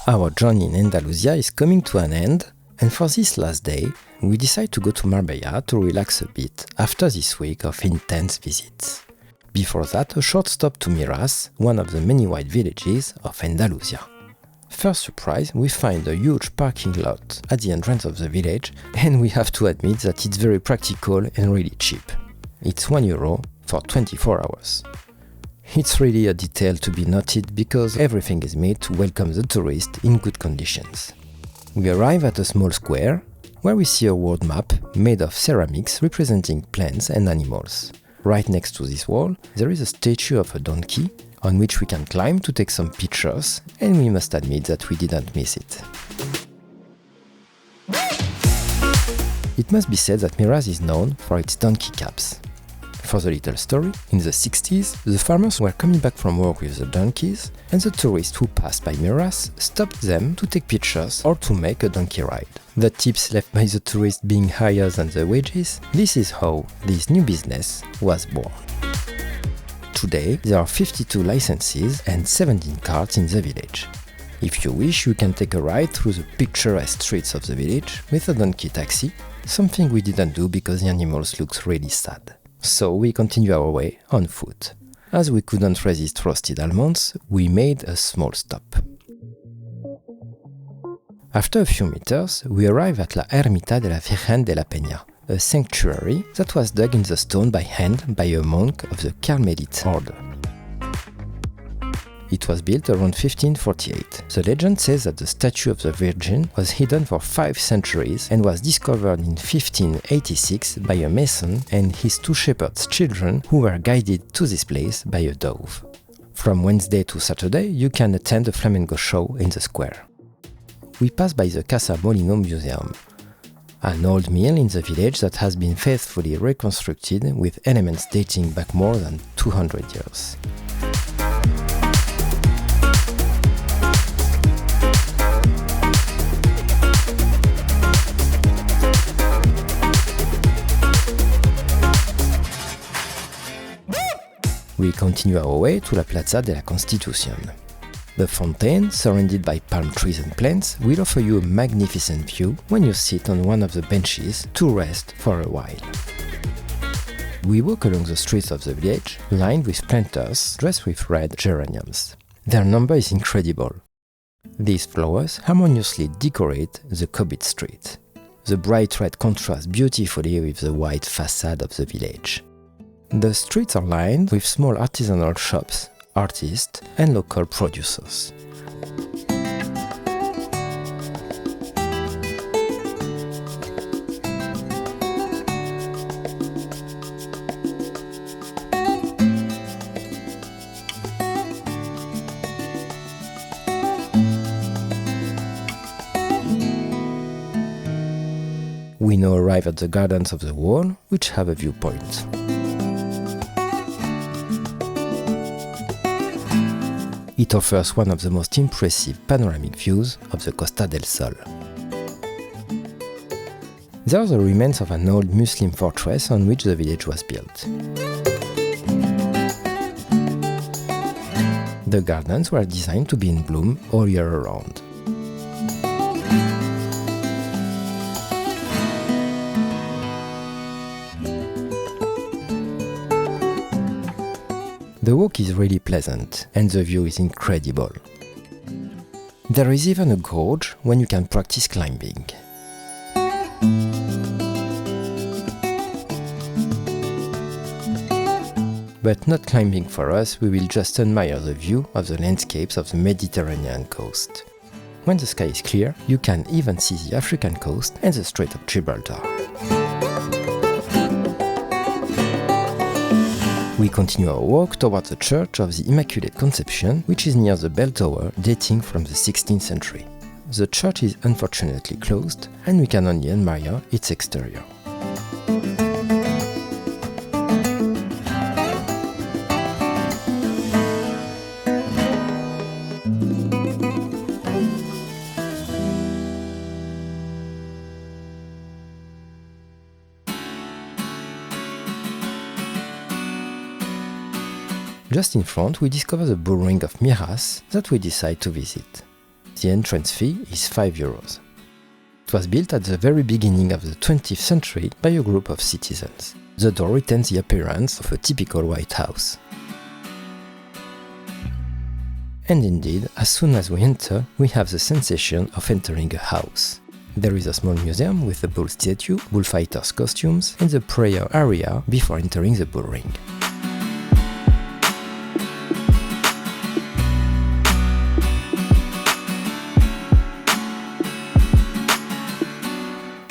Our journey in Andalusia is coming to an end, and for this last day, we decide to go to Marbella to relax a bit after this week of intense visits. Before that, a short stop to Mijas, one of the many white villages of Andalusia. First surprise, we find a huge parking lot at the entrance of the village, and we have to admit that it's very practical and really cheap. It's €1 for 24 hours. It's really a detail to be noted because everything is made to welcome the tourist in good conditions. We arrive at a small square where we see a world map made of ceramics representing plants and animals. Right next to this wall, there is a statue of a donkey on which we can climb to take some pictures, and we must admit that we didn't miss it. It must be said that Mijas is known for its donkey cabs. For the little story, in the 60s, the farmers were coming back from work with the donkeys, and the tourists who passed by Mijas stopped them to take pictures or to make a donkey ride. The tips left by the tourists being higher than the wages, this is how this new business was born. Today, there are 52 licenses and 17 carts in the village. If you wish, you can take a ride through the picturesque streets of the village with a donkey taxi, something we didn't do because the animals looked really sad. So we continue our way on foot. As we couldn't resist roasted almonds, we made a small stop. After a few meters, we arrive at La Ermita de la Virgen de la Peña, a sanctuary that was dug in the stone by hand by a monk of the Carmelite order. It was built around 1548. The legend says that the statue of the Virgin was hidden for 5 centuries and was discovered in 1586 by a mason and his 2 shepherds' children who were guided to this place by a dove. From Wednesday to Saturday, you can attend a flamenco show in the square. We pass by the Casa Bonino museum, an old mill in the village that has been faithfully reconstructed with elements dating back more than 200 years. We continue our way to la Plaza De La Constitution. The fountain, surrounded by palm trees and plants, will offer you a magnificent view when you sit on one of the benches to rest for a while. We walk along the streets of the village, lined with planters dressed with red geraniums. Their number is incredible. These flowers harmoniously decorate the cobbled street. The bright red contrasts beautifully with the white facade of the village. The streets are lined with small artisanal shops, artists, and local producers. We now arrive at the gardens of the wall, which have a viewpoint. It offers one of the most impressive panoramic views of the Costa del Sol. There are the remains of an old Muslim fortress on which the village was built. The gardens were designed to be in bloom all year round. The walk is really pleasant and the view is incredible. There is even a gorge when you can practice climbing. But not climbing for us, we will just admire the view of the landscapes of the Mediterranean coast. When the sky is clear, you can even see the African coast and the Strait of Gibraltar. We continue our walk towards the Church of the Immaculate Conception, which is near the bell tower dating from the 16th century. The church is unfortunately closed, and we can only admire its exterior. Just in front, we discover the bull ring of Mijas that we decide to visit. The entrance fee is €5. It was built at the very beginning of the 20th century by a group of citizens. The door retains the appearance of a typical White House. And indeed, as soon as we enter, we have the sensation of entering a house. There is a small museum with a bull statue, bullfighters' costumes, and the prayer area before entering the bull ring.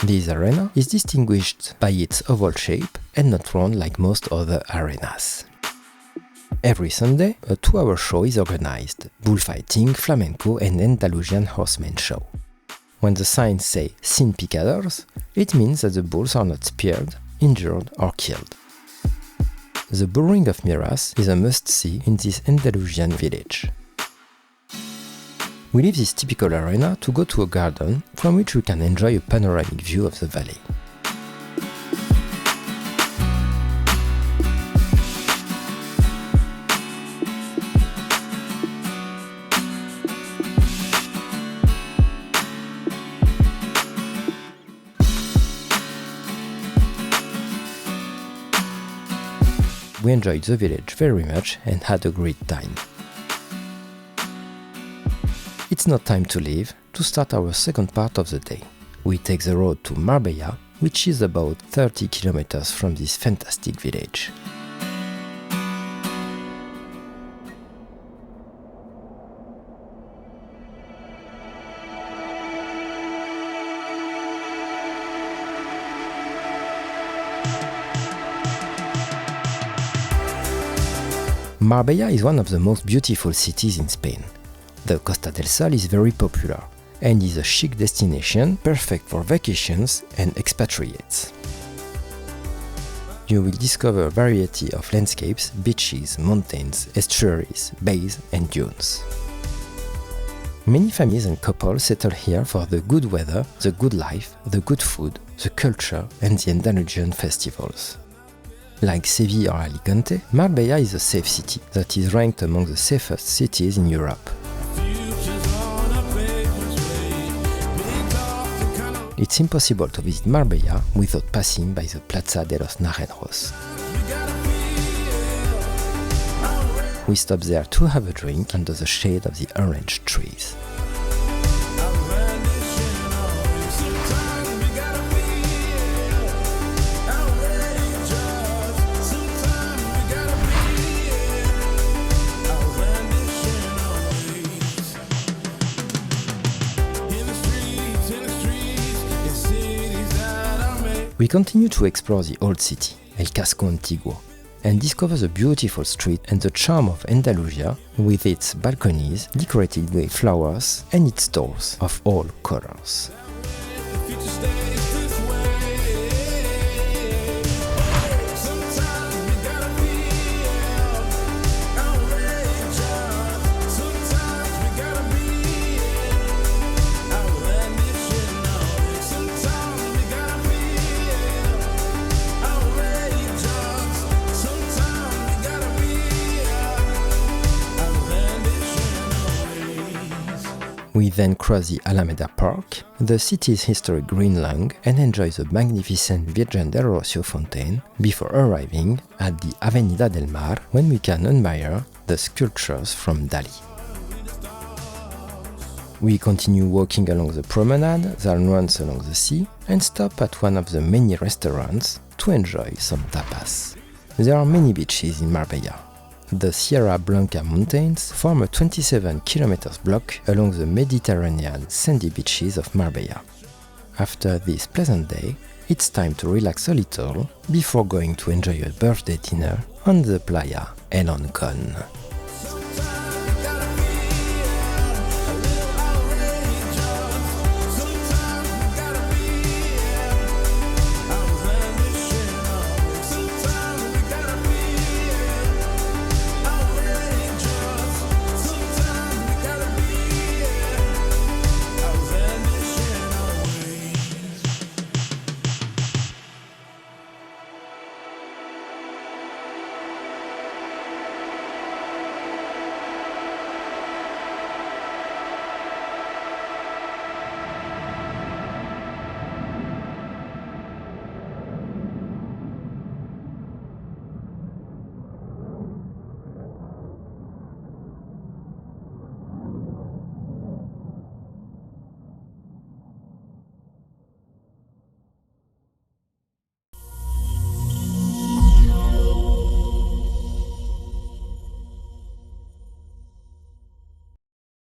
This arena is distinguished by its oval shape and not round like most other arenas. Every Sunday, a 2-hour show is organized: bullfighting, flamenco and Andalusian horseman show. When the signs say "sin picadors", it means that the bulls are not speared, injured or killed. The bull ring of Mijas is a must-see in this Andalusian village. We leave this typical arena to go to a garden from which we can enjoy a panoramic view of the valley. We enjoyed the village very much and had a great time. It's now time to leave to start our second part of the day. We take the road to Marbella, which is about 30 kilometers from this fantastic village. Marbella is one of the most beautiful cities in Spain. The Costa del Sol is very popular and is a chic destination perfect for vacations and expatriates. You will discover a variety of landscapes, beaches, mountains, estuaries, bays and dunes. Many families and couples settle here for the good weather, the good life, the good food, the culture and the Andalusian festivals. Like Seville or Alicante, Marbella is a safe city that is ranked among the safest cities in Europe. It's impossible to visit Marbella without passing by the Plaza de los Naranjos. We stop there to have a drink under the shade of the orange trees. We continue to explore the old city, El Casco Antiguo, and discover the beautiful street and the charm of Andalusia with its balconies decorated with flowers and its doors of all colors. We then cross the Alameda Park, the city's historic green lung, and enjoy the magnificent Virgen del Rocío fountain before arriving at the Avenida del Mar, when we can admire the sculptures from Dali. We continue walking along the promenade that runs along the sea and stop at one of the many restaurants to enjoy some tapas. There are many beaches in Marbella. The Sierra Blanca Mountains form a 27-kilometer block along the Mediterranean sandy beaches of Marbella. After this pleasant day, it's time to relax a little before going to enjoy a birthday dinner on the playa El Ancon.